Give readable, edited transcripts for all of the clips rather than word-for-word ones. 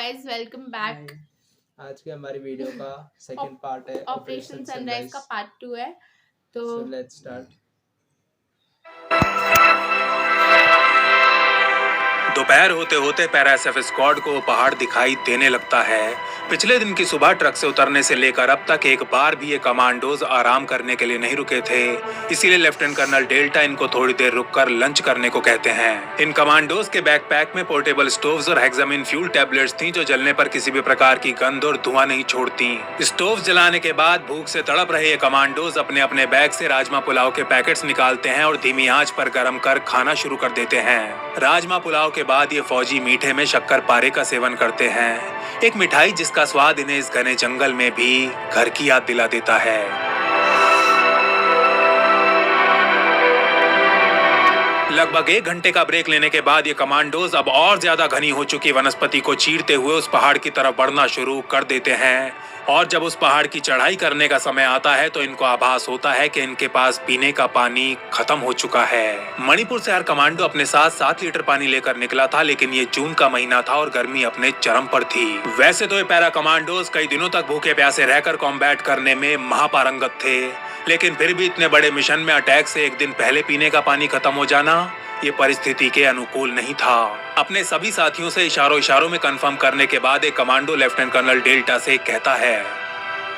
Guys, welcome back. हाय। आज के हमारी वीडियो का सेकंड पार्ट है ऑपरेशन ऑपरेशन सनराइज का सनराइज। पार्ट 2 है। तो सो लेट्स स्टार्ट। दोपहर होते होते पैरा एसएफ स्क्वाड को पहाड़ दिखाई देने लगता है। पिछले दिन की सुबह ट्रक से उतरने से लेकर अब तक एक बार भी ये कमांडोज आराम करने के लिए नहीं रुके थे। इसीलिए लेफ्टिनेंट कर्नल डेल्टा इनको थोड़ी देर रुककर लंच करने को कहते हैं। इन कमांडोज के बैकपैक में पोर्टेबल स्टोव्स और हेक्सामिन फ्यूल टैबलेट्स थी, जो जलने पर किसी भी प्रकार की गंध और धुआं नहीं छोड़ती। स्टोव जलाने के बाद भूख से तड़प रहे ये कमांडोज अपने अपने बैग से राजमा पुलाव के पैकेट्स निकालते हैं और धीमी आंच पर गर्म कर खाना शुरू कर देते हैं। राजमा पुलाव के बाद ये फौजी मीठे में शक्कर पारे का सेवन करते हैं, एक मिठाई जिसका स्वाद इन्हें इस घने जंगल में भी घर की याद दिला देता है। लगभग 1 घंटे का ब्रेक लेने के बाद ये कमांडोज अब और ज्यादा घनी हो चुकी वनस्पति को चीरते हुए उस पहाड़ की तरफ बढ़ना शुरू कर देते हैं। और जब उस पहाड़ की चढ़ाई करने का समय आता है तो इनको आभास होता है कि इनके पास पीने का पानी खत्म हो चुका है। मणिपुर से हर कमांडो अपने साथ 7 लीटर पानी लेकर निकला था, लेकिन ये जून का महीना था और गर्मी अपने चरम पर थी। वैसे तो ये पैरा कमांडोज कई दिनों तक भूखे प्यासे रहकर कॉम्बैट करने में महापारंगत थे, लेकिन फिर भी इतने बड़े मिशन में अटैक से एक दिन पहले पीने का पानी खत्म हो जाना ये परिस्थिति के अनुकूल नहीं था। अपने सभी साथियों से इशारों इशारों में कंफर्म करने के बाद एक कमांडो लेफ्टिनेंट कर्नल डेल्टा से कहता है,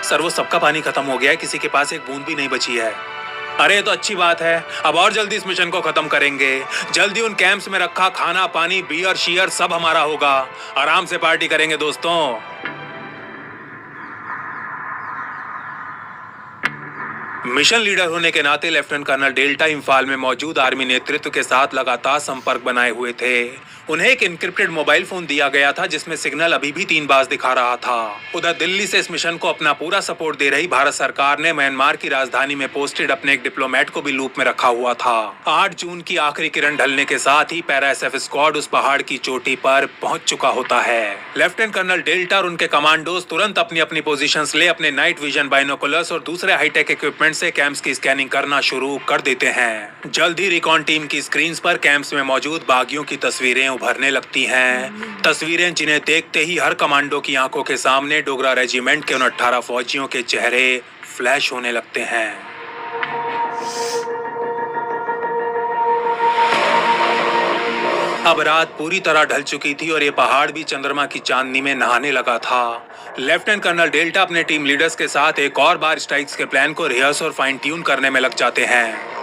सर वो सबका पानी खत्म हो गया है, किसी के पास एक बूंद भी नहीं बची है। अरे तो अच्छी बात है, अब और जल्दी इस मिशन को खत्म करेंगे। जल्दी उन कैंप्स में रखा खाना पानी बियर शियर सब हमारा होगा। आराम से पार्टी करेंगे दोस्तों। मिशन लीडर होने के नाते लेफ्टिनेंट कर्नल डेल्टा इम्फाल में मौजूद आर्मी नेतृत्व के साथ लगातार संपर्क बनाए हुए थे। उन्हें एक इनक्रिप्टेड मोबाइल फोन दिया गया था जिसमें सिग्नल अभी भी 3 बार दिखा रहा था। उधर दिल्ली से इस मिशन को अपना पूरा सपोर्ट दे रही भारत सरकार ने म्यांमार की राजधानी में पोस्टेड अपने एक डिप्लोमेट को भी लूप में रखा हुआ था। 8 जून की आखिरी किरण ढलने के साथ ही पैरा एसएफ स्क्वाड उस पहाड़ की चोटी पर पहुंच चुका होता है। लेफ्टिनेंट कर्नल डेल्टा और उनके कमांडोज तुरंत अपनी अपनी पोजीशंस ले अपने नाइट विजन बाइनोकुलर्स और दूसरे हाईटेक इक्विपमेंट से कैंप्स की स्कैनिंग करना शुरू कर देते हैं। जल्द ही रिकॉन टीम की स्क्रीन्स पर कैंप्स में मौजूद बागियों की तस्वीरें उभरने लगती हैं। तस्वीरें जिन्हें देखते ही हर कमांडो की आंखों के सामने डोगरा रेजिमेंट के उन 18 फौजियों के चेहरे फ्लैश होने लगते हैं। अब रात पूरी तरह ढल चुकी थी और ये पहाड़ भी चंद्रमा की चांदनी में नहाने लगा था। लेफ्टिनेंट कर्नल डेल्टा अपने टीम लीडर्स के साथ एक और बार स्ट्राइक्स के प्लान को रिहर्स और फाइन ट्यून करने में लग जाते हैं।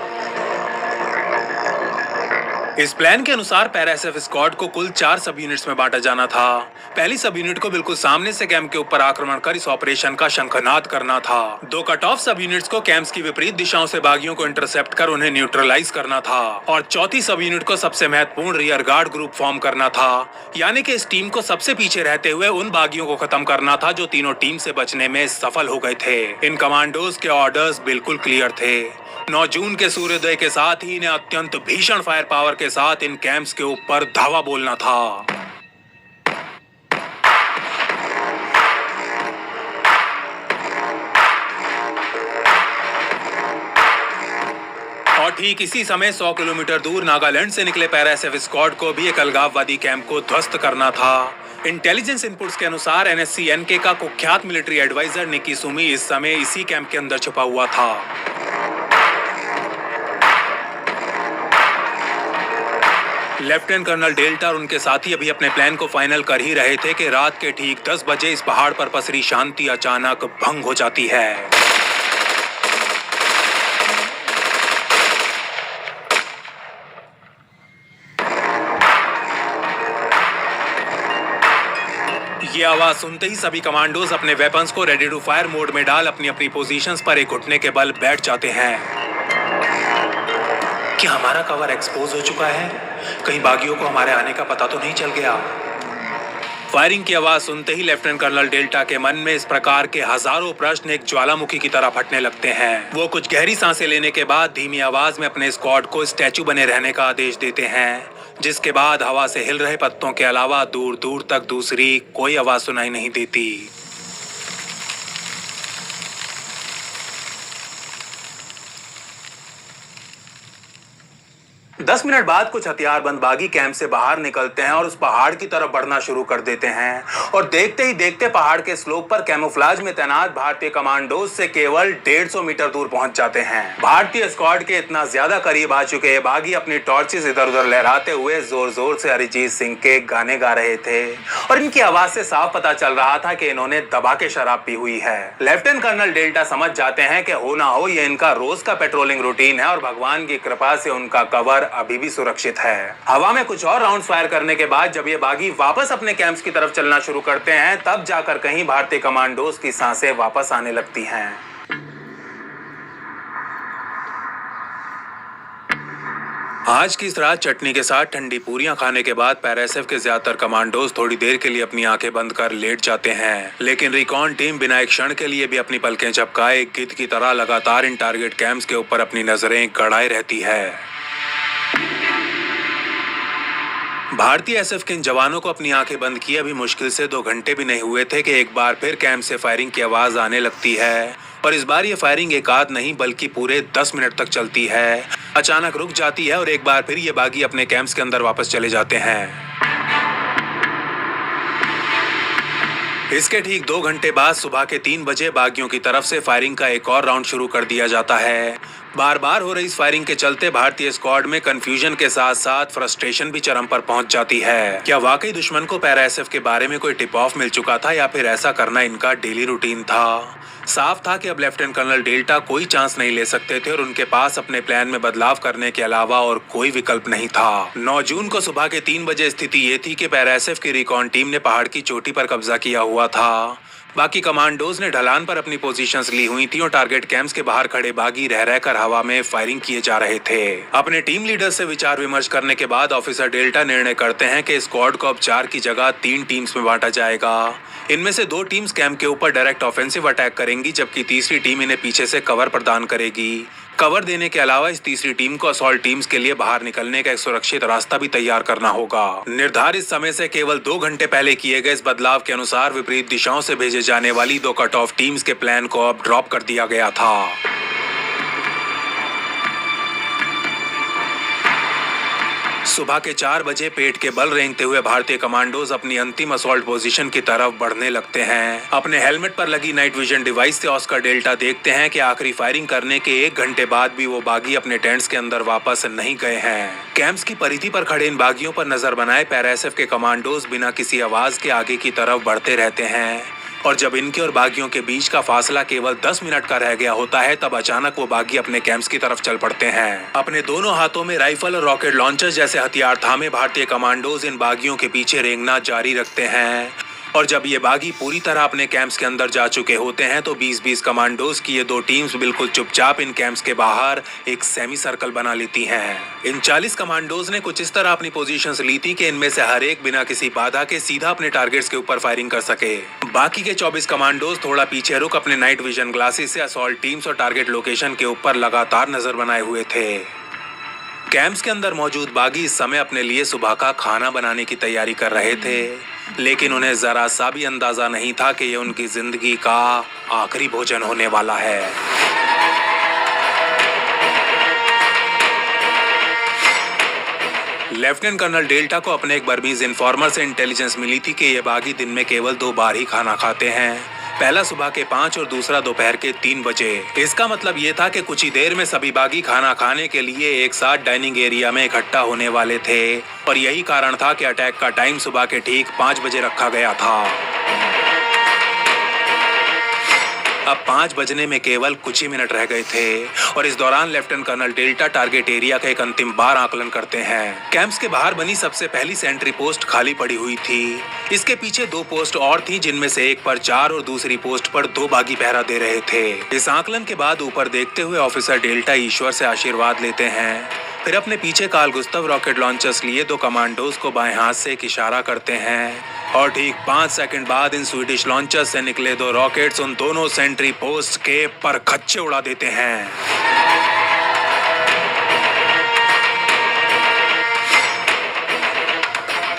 इस प्लान के अनुसार पैरा एसएफ स्क्वाड को कुल 4 सब यूनिट्स में बांटा जाना था। पहली सब यूनिट को बिल्कुल सामने से कैंप के ऊपर आक्रमण कर इस ऑपरेशन का शंखनाद करना था। 2 कट ऑफ सब यूनिट्स को कैंप्स की विपरीत दिशाओं से बागियों को इंटरसेप्ट कर उन्हें न्यूट्रलाइज करना था और चौथी सब यूनिट को सबसे महत्वपूर्ण रियर गार्ड ग्रुप फॉर्म करना था, यानी कि इस टीम को सबसे पीछे रहते हुए उन बागियों को खत्म करना था जो तीनों टीम से बचने में सफल हो गए थे। इन कमांडोज के ऑर्डर्स बिल्कुल क्लियर थे। 9 जून के सूर्योदय के साथ ही इन्हें अत्यंत भीषण फायर पावर के साथ इन कैंप्स के ऊपर धावा बोलना था। और ठीक इसी समय 100 किलोमीटर दूर नागालैंड से निकले पैरा एसएफ स्क्वाड को भी एक अलगाववादी कैंप को ध्वस्त करना था। इंटेलिजेंस इनपुट्स के अनुसार एनएससी-एनके का कुख्यात मिलिट्री एडवाइजर निकी सुमी इस समय इसी कैंप के अंदर छुपा हुआ था। लेफ्टिनेंट कर्नल डेल्टा और उनके साथी अभी अपने प्लान को फाइनल कर ही रहे थे कि रात के ठीक 10 बजे इस पहाड़ पर पसरी शांति अचानक भंग हो जाती है। ये आवाज सुनते ही सभी कमांडोज अपने वेपन्स को रेडी टू फायर मोड में डाल अपनी अपनी पोजीशंस पर एक घुटने के बल बैठ जाते हैं। क्या हमारा कवर एक्सपोज हो चुका है? कहीं बागियों को हमारे आने का पता तो नहीं चल गया? फायरिंग की आवाज सुनते ही लेफ्टिनेंट कर्नल डेल्टा के मन में इस प्रकार के हजारों प्रश्न एक ज्वालामुखी की तरह फटने लगते हैं। वो कुछ गहरी सांसें लेने के बाद धीमी आवाज में अपने स्क्वाड को स्टैचू बने रहने का आदेश देते हैं, जिसके बाद हवा से हिल रहे पत्तों के अलावा दूर दूर तक दूसरी कोई आवाज सुनाई नहीं देती। 10 मिनट बाद कुछ हथियारबंद बागी कैंप से बाहर निकलते हैं और उस पहाड़ की तरफ बढ़ना शुरू कर देते हैं और देखते ही देखते पहाड़ के स्लोप पर कैमोफ्लेज में तैनात भारतीय कमांडोज से केवल 150 मीटर दूर पहुंच जाते हैं। भारतीय स्क्वाड के इतना ज्यादा करीब आ चुके ये बागी अपनी टॉर्चेस इधर उधर लहराते हुए जोर जोर से अरिजीत सिंह के गाने गा रहे थे और इनकी आवाज से साफ पता चल रहा था कि इन्होंने दबा के शराब पी हुई है। लेफ्टिनेंट कर्नल डेल्टा समझ जाते हैं कि हो ना हो ये इनका रोज का पेट्रोलिंग रूटीन है और भगवान की कृपा से उनका कवर अभी भी सुरक्षित है। हवा में कुछ और राउंड फायर करने के बाद जब ये बागी वापस अपने कैंप्स की तरफ चलना शुरू करते हैं तब जाकर कहीं भारतीय कमांडोज की सांसें वापस आने लगती हैं। आज की इस रात चटनी के साथ ठंडी पूरियां खाने के बाद पैराएसएफ के ज्यादातर कमांडोज थोड़ी देर के लिए अपनी आंखें बंद कर लेट जाते हैं, लेकिन रिकॉन टीम बिना एक क्षण के लिए भी अपनी पलकें झपकाए गिद्ध की तरह लगातार इन टारगेट कैंप्स के ऊपर अपनी नजरें गड़ाए रहती है। भारतीय एसएफ के इन जवानों को अपनी आंखें बंद किए अभी मुश्किल से 2 घंटे भी नहीं हुए थे कि एक बार फिर कैंप से फायरिंग की आवाज आने लगती है और इस बार ये फायरिंग एक आध नहीं बल्कि पूरे 10 मिनट तक चलती है। अचानक रुक जाती है और एक बार फिर ये बागी अपने कैंप्स के अंदर वापस चले जाते हैं। इसके ठीक 2 घंटे बाद सुबह के 3 बजे बागियों की तरफ से फायरिंग का एक और राउंड शुरू कर दिया जाता है। बार बार हो रही इस फायरिंग के चलते भारतीय स्क्वाड में कंफ्यूजन के साथ साथ फ्रस्ट्रेशन भी चरम पर पहुंच जाती है। क्या वाकई दुश्मन को पैराएसएफ के बारे में कोई टिप ऑफ मिल चुका था या फिर ऐसा करना इनका डेली रूटीन था? साफ था कि अब लेफ्टिनेंट कर्नल डेल्टा कोई चांस नहीं ले सकते थे और उनके पास अपने प्लान में बदलाव करने के अलावा और कोई विकल्प नहीं था। 9 जून को सुबह के 3 बजे स्थिति ये थी कि पैराएसएफ की रिकॉन टीम ने पहाड़ की चोटी पर कब्जा किया हुआ था। बाकी कमांडोज ने ढलान पर अपनी पोजीशंस ली हुई थी और टारगेट कैंप्स के बाहर खड़े बागी रह रहकर हवा में फायरिंग किए जा रहे थे। अपने टीम लीडर से विचार विमर्श करने के बाद ऑफिसर डेल्टा निर्णय करते हैं कि स्क्वाड को अब 4 की जगह 3 टीम्स में बांटा जाएगा। इनमें से 2 टीम्स कैंप के ऊपर डायरेक्ट ऑफेंसिव अटैक करेंगी जबकि तीसरी टीम इन्हें पीछे से कवर प्रदान करेगी। कवर देने के अलावा इस तीसरी टीम को असॉल्ट टीम्स के लिए बाहर निकलने का एक सुरक्षित रास्ता भी तैयार करना होगा। निर्धारित समय से केवल 2 घंटे पहले किए गए इस बदलाव के अनुसार विपरीत दिशाओं से भेजे जाने वाली 2 कट ऑफ टीम्स के प्लान को अब ड्रॉप कर दिया गया था। सुबह के 4 बजे पेट के बल रेंगते हुए भारतीय कमांडोज अपनी अंतिम असॉल्ट पोजीशन की तरफ बढ़ने लगते हैं। अपने हेलमेट पर लगी नाइट विजन डिवाइस से ऑस्कर डेल्टा देखते हैं कि आखिरी फायरिंग करने के 1 घंटे बाद भी वो बागी अपने टेंट्स के अंदर वापस नहीं गए हैं। कैंप्स की परिधि पर खड़े इन बागियों पर नजर बनाए पैराएसएफ के कमांडोज बिना किसी आवाज के आगे की तरफ बढ़ते रहते हैं और जब इनके और बागियों के बीच का फासला केवल 10 मिनट का रह गया होता है तब अचानक वो बागी अपने कैंप्स की तरफ चल पड़ते हैं। अपने दोनों हाथों में राइफल और रॉकेट लॉन्चर जैसे हथियार थामे भारतीय कमांडोज इन बागियों के पीछे रेंगना जारी रखते हैं और जब ये बागी पूरी तरह अपने कैंप्स के अंदर जा चुके होते हैं तो 20-20 कमांडोज की ये 2 टीम्स बिल्कुल चुपचाप इन कैंप्स के बाहर एक सेमी सर्कल बना लेती हैं। इन 40 कमांडोज ने कुछ इस तरह अपनी पोजीशंस ली थी कि इनमें से हर एक बिना किसी बाधा के सीधा अपने टारगेट्स के ऊपर फायरिंग कर सके। बाकी के 24 कमांडोज थोड़ा पीछे रुक अपने नाइट विजन ग्लासेस से असॉल्ट टीम्स और टारगेट लोकेशन के ऊपर लगातार नजर बनाए हुए थे। कैंप्स के अंदर मौजूद बागी इस समय अपने लिए सुबह का खाना बनाने की तैयारी कर रहे थे, लेकिन उन्हें जरा सा भी अंदाजा नहीं था कि ये उनकी जिंदगी का आखिरी भोजन होने वाला है। लेफ्टिनेंट कर्नल डेल्टा को अपने एक बर्मीज इन्फॉर्मर से इंटेलिजेंस मिली थी कि ये बागी दिन में केवल 2 बार ही खाना खाते हैं, पहला सुबह के 5 और दूसरा दोपहर के 3 बजे। इसका मतलब ये था कि कुछ ही देर में सभी बागी खाना खाने के लिए एक साथ डाइनिंग एरिया में इकट्ठा होने वाले थे और यही कारण था कि अटैक का टाइम सुबह के ठीक 5 बजे रखा गया था। अब 5 बजने में केवल कुछ ही मिनट रह गए थे और इस दौरान lieutenant colonel Delta target area का एक अंतिम बार आकलन करते हैं। कैंप्स के बाहर बनी सबसे पहली सेंट्री पोस्ट खाली पड़ी हुई थी। इसके पीछे 2 पोस्ट और थी जिनमें से एक पर 4 और दूसरी पोस्ट पर 2 बागी पहरा दे रहे थे। इस आकलन के बाद ऊपर देखते हुए ऑफिसर डेल्टा ईश्वर से आशीर्वाद लेते हैं, फिर अपने पीछे कार्ल गुस्ताव रॉकेट लॉन्चर्स लिए 2 कमांडोज को बाएं हाथ से एक इशारा करते हैं और ठीक 5 सेकंड बाद इन स्वीडिश लॉन्चर्स से निकले 2 रॉकेट्स उन दोनों सेंट्री पोस्ट के परखच्चे उड़ा देते हैं।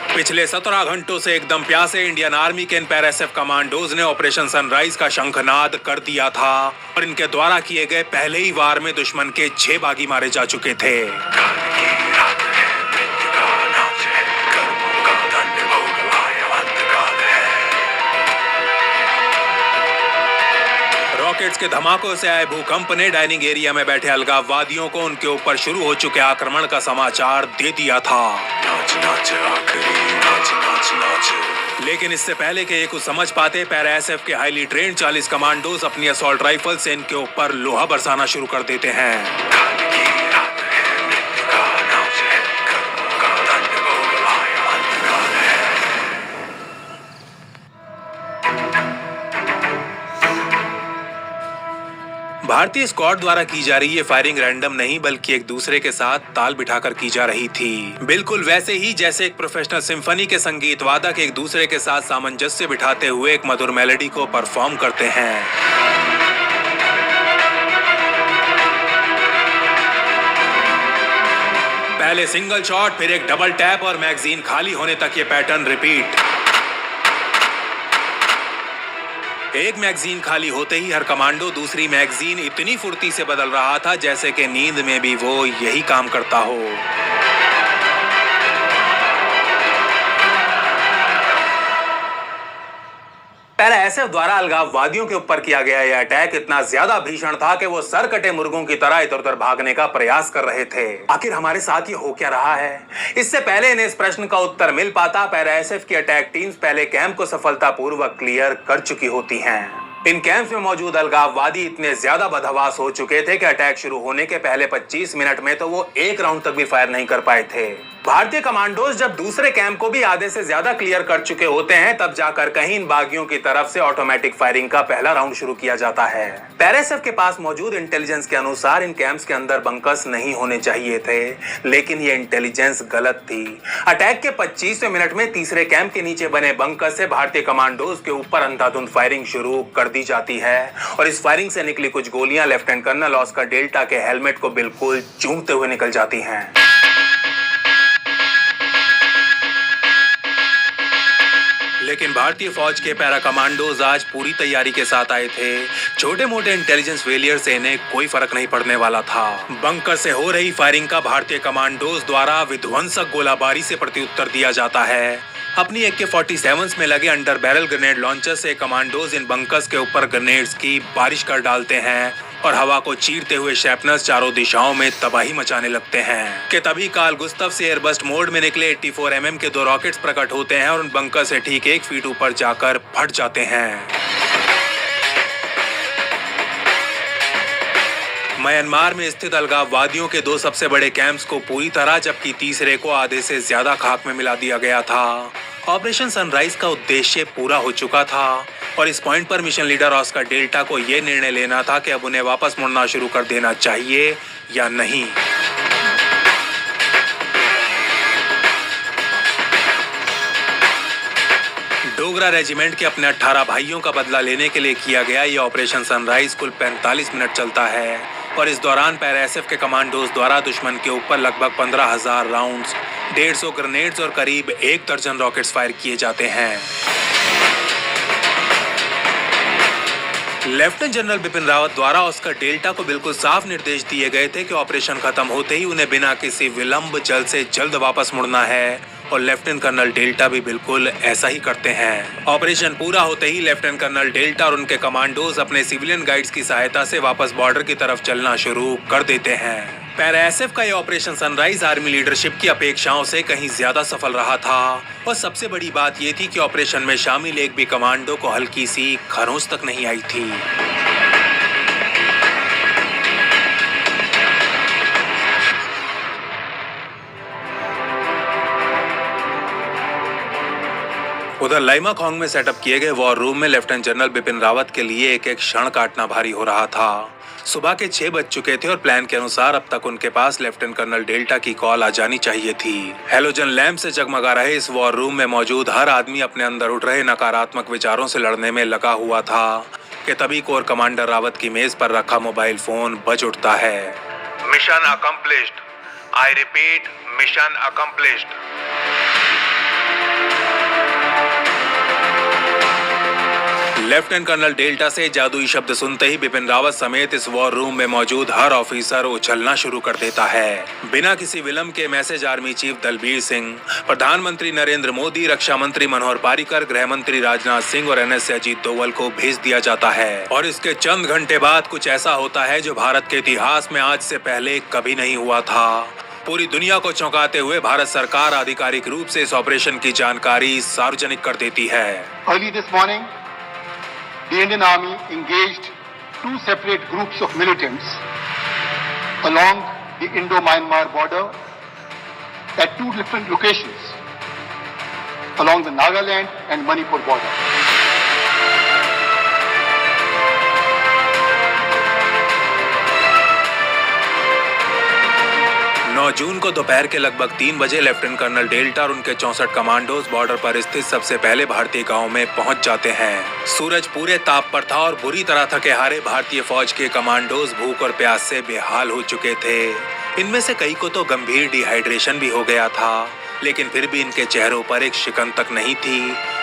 पिछले 17 घंटों से एकदम प्यासे इंडियन आर्मी के इन पैराएसएफ कमांडोज ने ऑपरेशन सनराइज का शंखनाद कर दिया था और इनके द्वारा किए गए पहले ही वार में दुश्मन के 6 बागी मारे जा चुके थे। रॉकेट्स के धमाकों से आए भूकंप ने डाइनिंग एरिया में बैठे अलगाववादियों को उनके ऊपर शुरू हो चुके आक्रमण का समाचार दे दिया था। लेकिन इससे पहले कि ये कुछ समझ पाते, पैरा एसएफ के हाईली ट्रेंड 40 कमांडोज अपनी असॉल्ट राइफल से इनके ऊपर लोहा बरसाना शुरू कर देते हैं। भारतीय स्क्वाड द्वारा की जा रही ये फायरिंग रैंडम नहीं बल्कि एक दूसरे के साथ ताल बिठाकर की जा रही थी, बिल्कुल वैसे ही जैसे एक प्रोफेशनल सिम्फनी के संगीत वादक एक दूसरे के साथ सामंजस्य बिठाते हुए एक मधुर मेलोडी को परफॉर्म करते हैं। पहले सिंगल शॉट, फिर एक डबल टैप और मैगजीन खाली होने तक ये पैटर्न रिपीट। एक मैगजीन खाली होते ही हर कमांडो दूसरी मैगजीन इतनी फुर्ती से बदल रहा था जैसे कि नींद में भी वो यही काम करता हो। पैरा एसएफ द्वारा अलगाववादियों के ऊपर किया गया यह अटैक इतना ज्यादा भीषण था कि वो सर कटे मुर्गों की तरह इधर उधर भागने का प्रयास कर रहे थे। आखिर हमारे साथ ये हो क्या रहा है? इससे पहले इन्हें इस प्रश्न का उत्तर मिल पाता, पैरा एसएफ की अटैक टीम्स पहले कैंप को सफलतापूर्वक क्लियर कर चुकी होती हैं। इन कैंप्स में मौजूद अलगाववादी इतने ज्यादा बदहवास हो चुके थे कि अटैक शुरू होने के पहले 25 मिनट में तो वो एक राउंड तक भी फायर नहीं कर पाए थे। भारतीय कमांडोज जब दूसरे कैंप को भी आधे से ज्यादा क्लियर कर चुके होते हैं, तब जाकर कहीं इन बागियों की तरफ से ऑटोमेटिक फायरिंग का पहला राउंड शुरू किया जाता है। पैरा एसएफ के पास मौजूद इंटेलिजेंस के अनुसार इन कैंप्स के अंदर बंकर्स नहीं होने चाहिए थे, लेकिन ये इंटेलिजेंस गलत थी। अटैक के 25वें मिनट में तीसरे कैंप के नीचे बने बंकर से भारतीय कमांडोज के ऊपर अंधाधुंध फायरिंग शुरू कर दी जाती है और इस फायरिंग से निकली कुछ गोलियां लेफ्टिनेंट कर्नल ऑस्कर डेल्टा के हेलमेट को बिल्कुल चूमते हुए निकल जाती हैं। लेकिन भारतीय फौज के पैरा कमांडोज आज पूरी तैयारी के साथ आए थे। छोटे मोटे इंटेलिजेंस फेलियर से इन्हें कोई फर्क नहीं पड़ने वाला था। बंकर से हो रही फायरिंग का भारतीय कमांडोज द्वारा विध्वंसक गोलाबारी से प्रत्युत्तर दिया जाता है। अपनी AK-47 में लगे अंडर बैरल ग्रेनेड लॉन्चर से कमांडोज इन बंकर्स के ऊपर ग्रेनेड्स की बारिश कर डालते हैं और हवा को चीरते हुए शैपनर्स चारों दिशाओं में तबाही मचाने लगते हैं कि तभी कार्ल गुस्ताव से एयरबस्ट मोड में निकले 84 mm के 2 रॉकेट्स प्रकट होते हैं और उन बंकर से ठीक 1 फीट ऊपर जाकर फट जाते हैं। म्यांमार में स्थित अलगाववादियों के 2 सबसे बड़े कैंप्स को पूरी तरह जबकि तीसरे को आधे से ज्यादा खाक में मिला दिया गया था। ऑपरेशन सनराइज का उद्देश्य पूरा हो चुका था और इस पॉइंट पर मिशन लीडर ऑस्कर डेल्टा को यह निर्णय लेना था कि अब उन्हें वापस मुड़ना शुरू कर देना चाहिए या नहीं। डोगरा रेजिमेंट के अपने 18 भाइयों का बदला लेने के लिए किया गया यह ऑपरेशन सनराइज कुल 45 मिनट चलता है और इस दौरान पैरा एसएफ के कमांडोज द्वारा दुश्मन के ऊपर लगभग 15,000 राउंड्स, 150 ग्रेनेड्स और करीब 1 दर्जन रॉकेट्स फायर किए जाते हैं। लेफ्टिनेंट जनरल बिपिन रावत द्वारा ऑस्कर डेल्टा को बिल्कुल साफ निर्देश दिए गए थे कि ऑपरेशन खत्म होते ही उन्हें बिना किसी विलंब जल्द से जल्द वापस मुड़ना है और लेफ्टिनेंट कर्नल डेल्टा भी बिल्कुल ऐसा ही करते हैं। ऑपरेशन पूरा होते ही लेफ्टिनेंट कर्नल डेल्टा और उनके कमांडोज अपने सिविलियन गाइड्स की सहायता से वापस बॉर्डर की तरफ चलना शुरू कर देते हैं। पैरा एसएफ का यह ऑपरेशन सनराइज आर्मी लीडरशिप की अपेक्षाओं से कहीं ज्यादा सफल रहा था और सबसे बड़ी बात यह थी कि ऑपरेशन में शामिल एक भी कमांडो को हल्की सी खरोंच तक नहीं आई थी। उधर लाइमाखोंग में सेटअप किए गए वॉर रूम में लेफ्टिनेंट जनरल बिपिन रावत के लिए एक एक क्षण काटना भारी हो रहा था। सुबह के 6 बज चुके थे और प्लान के अनुसार अब तक उनके पास लेफ्टिनेंट कर्नल डेल्टा की कॉल आ जानी चाहिए थी। हेलोजन लैंप से जगमगा रहे इस वॉर रूम में मौजूद हर आदमी अपने अंदर उठ रहे नकारात्मक विचारों से लड़ने में लगा हुआ था कि तभी कोर कमांडर रावत की मेज पर रखा मोबाइल फोन बज उठता है। Mission accomplished. I repeat, mission accomplished. Lieutenant colonel Delta से जादुई शब्द सुनते ही बिपिन रावत समेत इस वॉर रूम में मौजूद हर ऑफिसर उछलना शुरू कर देता है। बिना किसी विलंब के message army chief Dalbir Singh, प्रधानमंत्री नरेंद्र मोदी, रक्षा मंत्री मनोहर पारिकर, गृह मंत्री राजनाथ सिंह और NSA अजीत डोवल को भेज दिया जाता है। और इसके चंद घंटे बाद कुछ ऐसा होता है जो भारत के इतिहास में आज से पहले कभी नहीं हुआ था। पूरी दुनिया को चौंकाते हुए भारत सरकार आधिकारिक रूप से इस ऑपरेशन की जानकारी सार्वजनिक कर देती है। Early this morning, the Indian Army engaged two separate groups of militants along the Indo-Myanmar border at two different locations along the Nagaland and Manipur border. 9 जून को दोपहर के लगभग 3 बजे लेफ्टिनेंट कर्नल डेल्टा और उनके 64 कमांडोज बॉर्डर पर स्थित सबसे पहले भारतीय गांव में पहुंच जाते हैं। सूरज पूरे ताप पर था और बुरी तरह थके हारे भारतीय फौज के कमांडोज भूख और प्यास से बेहाल हो चुके थे। इनमें से कई को तो गंभीर डिहाइड्रेशन भी हो गया था, लेकिन फिर भी इनके चेहरों पर एक शिकन तक नहीं थी।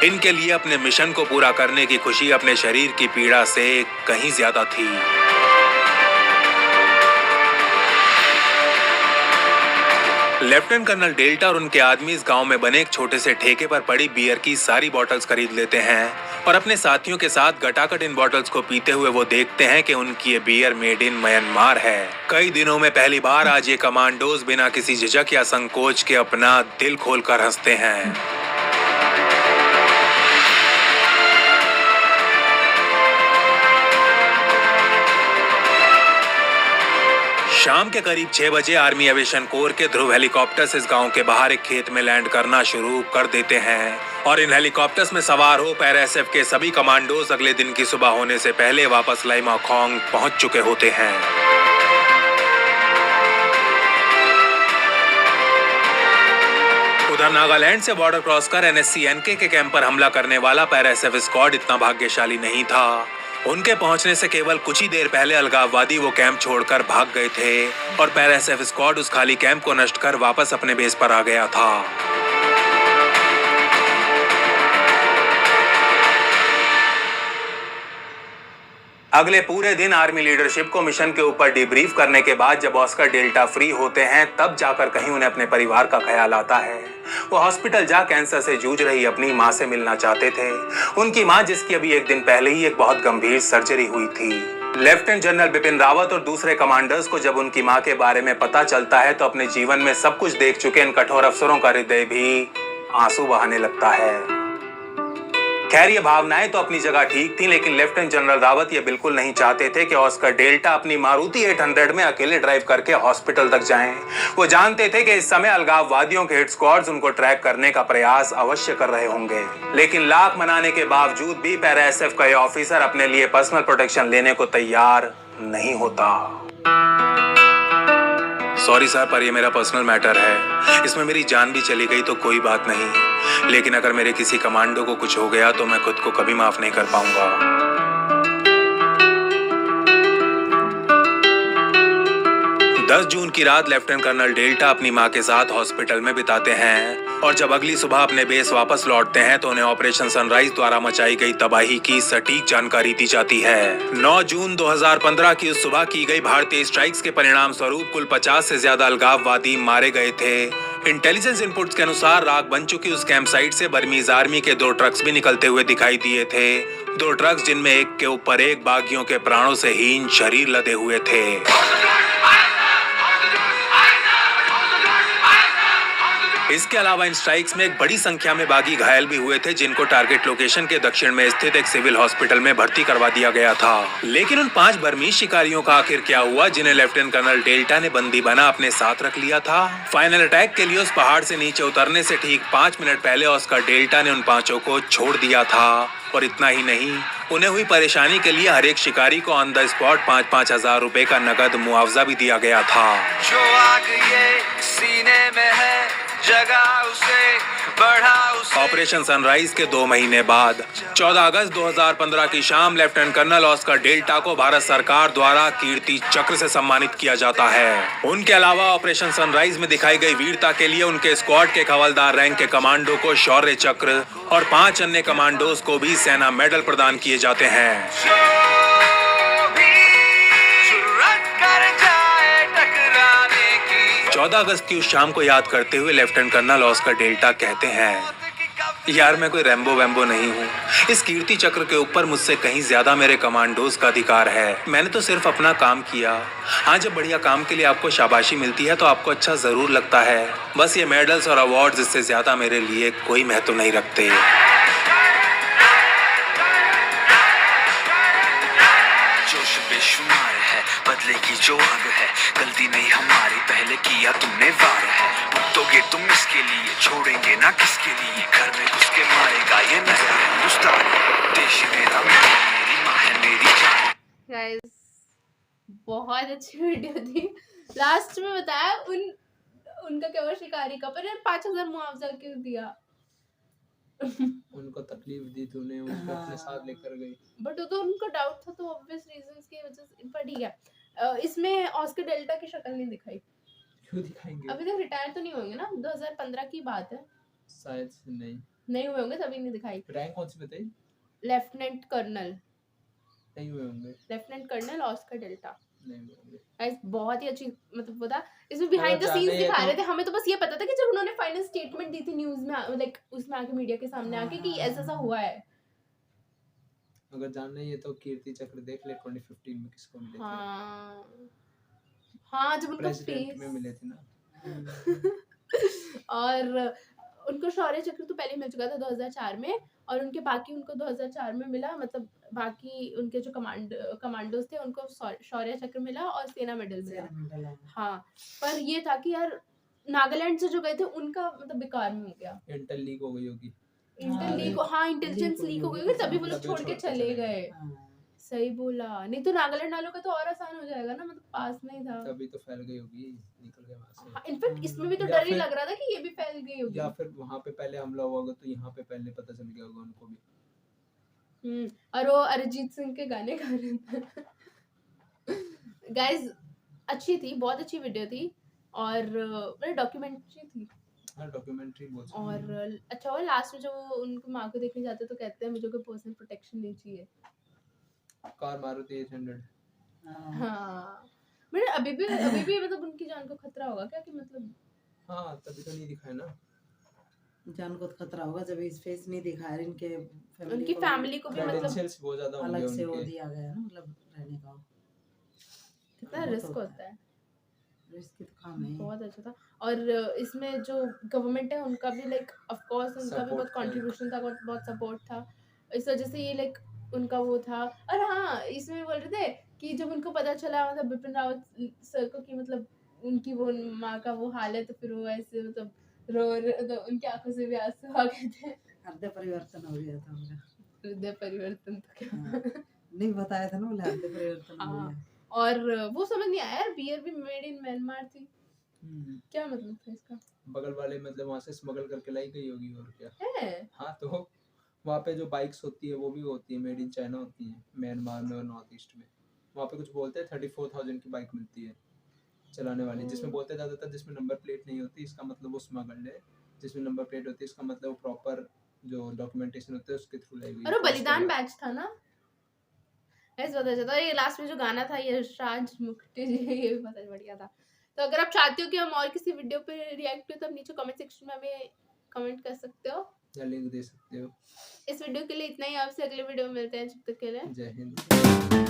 इनके लिए अपने मिशन को पूरा करने की खुशी अपने शरीर की पीड़ा से कहीं ज्यादा थी। लेफ्टिनेंट कर्नल डेल्टा और उनके आदमी इस गांव में बने एक छोटे से ठेके पर पड़ी बियर की सारी बॉटल्स खरीद लेते हैं और अपने साथियों के साथ गटागट इन बॉटल्स को पीते हुए वो देखते हैं कि उनकी ये बियर मेड इन म्यांमार है। कई दिनों में पहली बार आज ये कमांडोज बिना किसी झिझक या संकोच के अपना दिल खोलकर हंसते हैं। शाम के करीब 6 बजे आर्मी एविएशन कोर के ध्रुव हेलीकॉप्टर्स इस गांव के बाहर एक खेत में लैंड करना शुरू कर देते हैं और इन हेलीकॉप्टर्स में सवार हो पैरा एसएफ के सभी कमांडोज अगले दिन की सुबह होने से पहले वापस लाइमाखोंग पहुंच चुके होते हैं। उधर नागालैंड से बॉर्डर क्रॉस कर NSC-NK के कैंप पर हमला करने वाला पैरा एसएफ स्क्वाड इतना भाग्यशाली नहीं था। उनके पहुंचने से केवल कुछ ही देर पहले अलगाववादी वो कैंप छोड़कर भाग गए थे और पैरा एसएफ स्क्वाड उस खाली कैंप को नष्ट कर वापस अपने बेस पर आ गया था। अगले पूरे दिन आर्मी लीडरशिप को मिशन के ऊपर डिब्रीफ करने के बाद जब ऑस्कर डेल्टा फ्री होते हैं तब जाकर कहीं उन्हें अपने परिवार का ख्याल आता है। वो हॉस्पिटल जा कैंसर से जूझ रही अपनी माँ से मिलना चाहते थे। उनकी माँ जिसकी अभी एक दिन पहले ही एक बहुत गंभीर सर्जरी हुई थी। लेफ्टिनेंट जनरल बिपिन रावत और दूसरे कमांडर्स को जब उनकी माँ के बारे में पता चलता है तो अपने जीवन में सब कुछ देख चुके इन कठोर अफसरों का हृदय भी आंसू बहाने लगता है। खैर ये भावनाएं तो अपनी जगह ठीक थी, लेकिन लेफ्टिनेंट जनरल रावत ये बिल्कुल नहीं चाहते थे कि ऑस्कर डेल्टा अपनी मारुति 800 में अकेले ड्राइव करके हॉस्पिटल तक जाएं। वो जानते थे कि इस समय अलगाववादियों के हिट स्क्वाड्स उनको ट्रैक करने का प्रयास अवश्य कर रहे होंगे, लेकिन लाख मनाने के बावजूद भी पैरा एसएफ का ये ऑफिसर अपने लिए पर्सनल प्रोटेक्शन लेने को तैयार नहीं होता। सॉरी सर, पर ये मेरा पर्सनल मैटर है। इसमें मेरी जान भी चली गई तो कोई बात नहीं, लेकिन अगर मेरे किसी कमांडो को कुछ हो गया तो मैं खुद को कभी माफ नहीं कर पाऊंगा। 10 जून की रात लेफ्टिनेंट कर्नल डेल्टा अपनी मां के साथ हॉस्पिटल में बिताते हैं और जब अगली सुबह अपने बेस वापस लौटते हैं तो उन्हें ऑपरेशन सनराइज द्वारा मचाई गई तबाही की सटीक जानकारी दी जाती है। 9 जून 2015 की उस सुबह की गई भारतीय स्ट्राइक्स के परिणाम स्वरूप कुल 50 से ज्यादा अलगाववादी मारे गए थे। इंटेलिजेंस इनपुट्स के अनुसार राख बन चुकी उस कैंप साइट से बर्मीज आर्मी के 2 ट्रक्स भी निकलते हुए दिखाई दिए थे। 2 ट्रक्स जिनमें एक के ऊपर एक बागियों के प्राणों से हीन शरीर लदे हुए थे। इसके अलावा इन स्ट्राइक्स में एक बड़ी संख्या में बागी घायल भी हुए थे, जिनको टारगेट लोकेशन के दक्षिण में स्थित एक सिविल हॉस्पिटल में भर्ती करवा दिया गया था। लेकिन उन 5 बर्मीज शिकारियों का आखिर क्या हुआ जिन्हें लेफ्टिनेंट कर्नल डेल्टा ने बंदी बना अपने साथ रख लिया था? फाइनल अटैक के लिए उस पहाड़ से नीचे उतरने से ठीक 5 मिनट पहले ऑस्कर डेल्टा ने उन 5 को छोड़ दिया था। और इतना ही नहीं, उन्हें हुई परेशानी के लिए हर एक शिकारी को ऑन द स्पॉट 5-5 हजार रुपए का नगद मुआवजा भी दिया गया था। जो आग ये सीने में है, जगा उसे, बढ़ा उसे। ऑपरेशन सनराइज के 2 महीने बाद 14 अगस्त 2015 की शाम लेफ्टिनेंट कर्नल ऑस्कर डेल्टा को भारत सरकार द्वारा कीर्ति चक्र से सम्मानित किया जाता है। उनके अलावा ऑपरेशन सनराइज में दिखाई गई वीरता के लिए उनके स्क्वाड के हवलदार रैंक के कमांडो को शौर्य चक्र और 5 अन्य कमांडोज को भी सेना मेडल प्रदान किए जाते हैं। जो भी जुर्रत कर जाए टकराने की। 14 अगस्त की उस शाम को याद करते हुए लेफ्टिनेंट कर्नल ऑस्कर डेल्टा कहते हैं, यार मैं कोई रैम्बो वैम्बो नहीं हूँ। इस कीर्ति चक्र के ऊपर मुझसे कहीं ज्यादा मेरे कमांडोज का अधिकार है। मैंने तो सिर्फ अपना काम किया। हाँ, जब बढ़िया काम के लिए आपको शाबाशी मिलती है तो आपको अच्छा जरूर लगता है। बस ये मेडल्स और अवार्ड्स इससे ज्यादा मेरे लिए कोई महत्व नहीं रखते। जोश बेशुमार है, बदले की जो आग है, गलती नहीं हमारी, पहले किया तुमने वार है। उठोगे तुम इसके लिए, छोड़ेंगे ना किसके लिए, घर में घुस के मारेगा ये नया हिंदुस्तान। देश मेरा, मेरी माँ है मेरी जान। गाइस बहुत अच्छी वीडियो थी। लास्ट में बताया उनका क्या हुआ शिकारी का, पर यार 5000 मुआवजा क्यों दिया? उनको तकलीफ दी तूने, उनको अपने साथ लेकर गई। बट वो तो उनको डाउट था तो ऑब्वियस रीजंस की वजह से। पर ठीक है, इसमें ऑस्कर डेल्टा की शक्ल नहीं दिखाई। क्यों दिखाएंगे? अभी तक रिटायर तो नहीं होंगे ना? 2015 की बात है। शायद से नहीं हुए होंगे तभी नहीं दिखाई। रैंक कौन सी बताई? Lieutenant colonel. नहीं हुए होंगे। Lieutenant colonel Oscar Delta. नहीं हुए होंगे। गाइस बहुत ही अच्छी, मतलब पता इसमें बिहाइंड द सीन्स दिखा रहे थे। हमें तो बस ये पता था कि जब उन्होंने फाइनल स्टेटमेंट दी थी न्यूज़ में, लाइक उसमें आके मीडिया के सामने आके कि ऐसा ऐसा हुआ है। अगर जानना ही है तो कीर्ति चक्र देख ले 2015 में किसको मिले थे। हाँ जब उनका प्रेसिडेंट में मिले थे ना। और उनको शौर्य चक्र तो पहले मिल चुका था 2004 में, और उनके बाकी उनको 2004 में मिला, मतलब बाकी उनके जो कमांडोज थे उनको शौर्य चक्र मिला और सेना मेडल मिला। हाँ, पर ये था कि यार नागालैंड से जो गए थे उनका मतलब बेकार में हो गया। इंटेल लीक हो गई होगी। इंटेलिजेंस लीक हो गई, तभी वो लोग छोड़ के चले गए। सही बोला, नहीं तो नागालैंड वालों का तो और आसान हो जाएगा ना, मतलब पास में ही था। तभी तो फैल गई होगी, निकल गए वहां से। हाँ, इनफैक्ट इसमें भी तो डर ही लग रहा था कि ये भी फैल गई होगी। या फिर वहां पे पहले हमला हुआ होगा तो यहाँ पे पहले पता चल गया होगा उनको भी। और वो अरिजीत सिंह के गाने गा रहे थे। गाइस अच्छी थी, बहुत अच्छी वीडियो थी, और डॉक्यूमेंट्री थी। हाँ, डॉक्यूमेंट्री बहुत अच्छी और अच्छा हुआ लास्ट में जब वो उनको माँ को देखने जाते तो कहते हैं मुझे कोई पर्सनल प्रोटेक्शन नहीं चाहिए। कार मारुति 800। हाँ, बट अभी भी मतलब उनकी जान को खतरा होगा क्या, कि मतलब? हाँ, तभी तो नहीं दिखाया ना। जान को खतरा होगा जब इस फेस नहीं दिखाया, इनके उनकी फैमिली को भी मतलब क्रेडेंशियल्स बहुत ज्यादा होंगे अलग से वो उनके। दिया गया ना, मतलब रहने का कितना रिस्क होता है। रिस्क तो काम है। बहुत अच्छा था। और इसमें जो गवर्नमेंट है उनका भी लाइक ऑफ कोर्स उनका भी बहुत कंट्रीब्यूशन था, बहुत सपोर्ट था। इस वजह से ये लाइक उनका वो था। और हाँ, इसमें बोल रहे थे कि जब उनको पता चला मतलब बिपिन रावत सर को कि मतलब उनकी वो माँ का वो हाल है, तो फिर वो ऐसे मतलब तो उनकी आंखों से भी आंसू आ गए थे। हृदय परिवर्तन हो गया था उनका। हृदय परिवर्तन तो क्या नहीं बताया था ना, बोले हृदय परिवर्तन हो गया। और वो समझ नहीं आया यार, बियर भी मेड इन म्यांमार थी, क्या मतलब था इसका? बगल वाले मतलब वहां से स्मगल करके लाई गई होगी, और क्या है। हाँ, तो वहाँ पे जो बाइक्स होती है वो भी होती है मेड इन चाइना होती है, म्यांमार में और नॉर्थ ईस्ट में। वहाँ पे कुछ बोलते हैं 34,000 की बाइक मिलती है चलाने वाली, जिसमें बोलते ज़्यादातर जिसमें नंबर प्लेट नहीं होती इसका मतलब वो स्मगल्ड है, जिसमें नंबर प्लेट होती है इसका मतलब वो प्रॉपर जो डॉक्यूमेंटेशन होते हैं उसके थ्रू लाई गई। और वो बलिदान बैच था ना, ऐसा पता चलता। ये लास्ट में जो गाना था यशराज मुखर्जी जी, ये भी बहुत बढ़िया था। तो अगर आप चाहते हो कि हम और किसी वीडियो पे रिएक्ट करें तो आप नीचे कमेंट सेक्शन में हमें कमेंट कर सकते हो या लिंक दे सकते हो। इस वीडियो के लिए इतना ही, आपसे अगले वीडियो में मिलते हैं, जब तक के लिए जय हिंद।